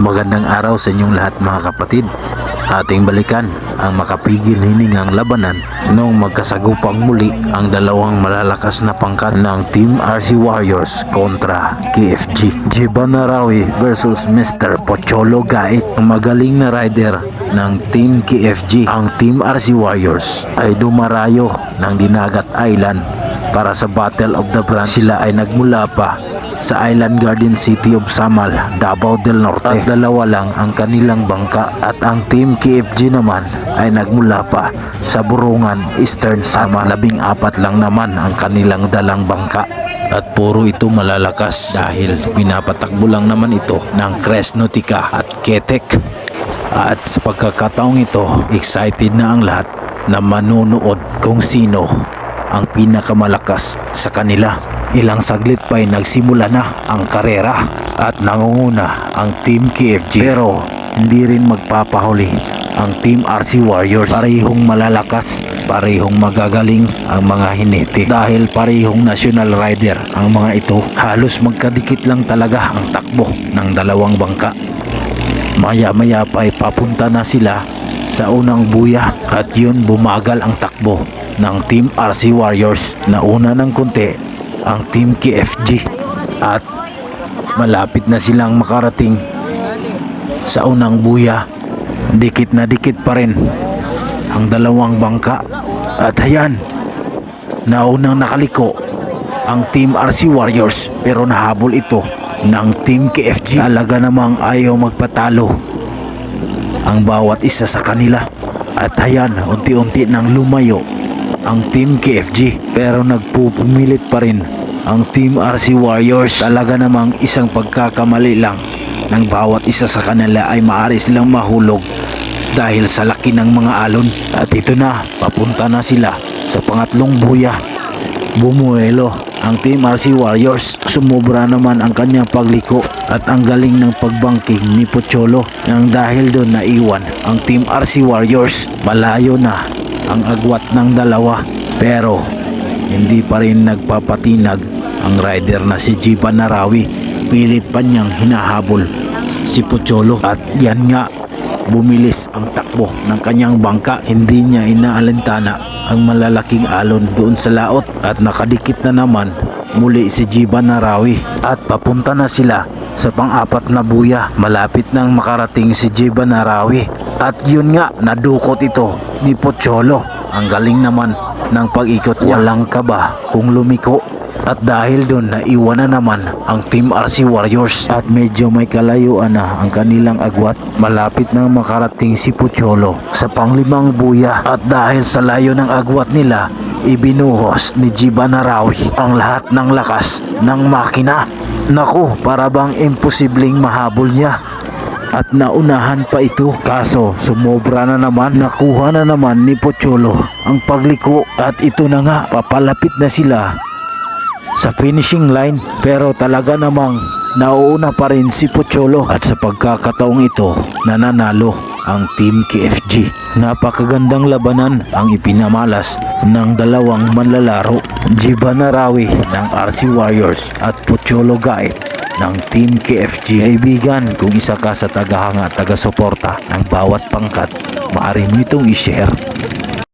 Magandang araw sa inyong lahat mga kapatid. Ating balikan ang makapigil hiningang labanan noong magkasagupang muli ang dalawang malalakas na pangkat ng Team RC Warriors kontra KFG. Giban Narawi versus Mr. Pocholo Gait. Ang magaling na rider ng Team KFG. Ang Team RC Warriors ay dumarayo ng Dinagat Island para sa Battle of the Branch. Sila ay nagmula pa sa Island Garden City of Samal, Davao del Norte. At dalawa lang ang kanilang bangka at ang Team KFG naman ay nagmula pa sa Burungan, Eastern Samal. 14 lang naman ang kanilang dalang bangka at puro ito malalakas dahil pinapatakbo lang naman ito ng Cresnotica at Ketek. At sa pagkakataong ito, excited na ang lahat na manunood kung sino ang pinakamalakas sa kanila. Ilang saglit pa'y nagsimula na ang karera at nangunguna ang Team KFG, pero hindi rin magpapahuli ang Team RC Warriors. Parehong malalakas, parehong magagaling ang mga hinete dahil parehong national rider ang mga ito. Halos magkadikit lang talaga ang takbo ng dalawang bangka. Maya-maya pa'y papunta na sila sa unang buya at yun bumagal ang takbo ng Team RC Warriors. Nauna ng konti ang Team KFG at malapit na silang makarating sa unang buya. Dikit na dikit pa rin ang dalawang bangka at ayan, naunang nakaliko ang Team RC Warriors pero nahabol ito ng Team KFG. Talaga namang ayaw magpatalo ang bawat isa sa kanila at ayan, unti-unti nang lumayo ang Team KFG pero nagpupumilit pa rin ang Team RC Warriors. Talaga namang isang pagkakamali lang ng bawat isa sa kanila ay maaari silang mahulog dahil sa laki ng mga alon. At ito na, papunta na sila sa pangatlong buya. Bumuelo ang Team RC Warriors. Sumobra naman ang kanyang pagliko at ang galing ng pagbangking ni Pocholo nang dahil doon naiwan ang Team RC Warriors. Malayo na ang agwat ng dalawa pero hindi pa rin nagpapatinag ang rider na si Giban Narawi. Pilit pa niyang hinahabol si Pocholo at yan nga, bumilis ang takbo ng kanyang bangka. Hindi niya inaalintana ang malalaking alon doon sa laot at nakadikit na naman muli si Giban Narawi at papunta na sila sa pang-apat na buya. Malapit nang makarating si Giban Narawi at yun nga, nadukot ito ni Pocholo. Ang galing naman ng pag-ikot niya. Walang kaba kung lumiko at dahil doon naiwan na naman ang Team RC Warriors at medyo may kalayuan na ang kanilang agwat. Malapit nang makarating si Pocholo sa panglimang buya at dahil sa layo ng agwat nila, ibinuhos ni Giban Narawi ang lahat ng lakas ng makina. Naku, para bang imposibleng mahabol niya at naunahan pa ito, kaso sumobra na naman. Nakuha na naman ni Pocholo ang pagliko at ito na nga, papalapit na sila sa finishing line pero talaga namang nauuna pa rin si Pocholo at sa pagkakataong ito nananalo ang Team KFG. Napakagandang labanan ang ipinamalas ng dalawang manlalaro, Giban Narawi ng RC Warriors at Pocholo Gait ng Team KFG. Kaibigan, kung isa ka sa tagahanga at taga-suporta ng bawat pangkat, maaari mo itong i-share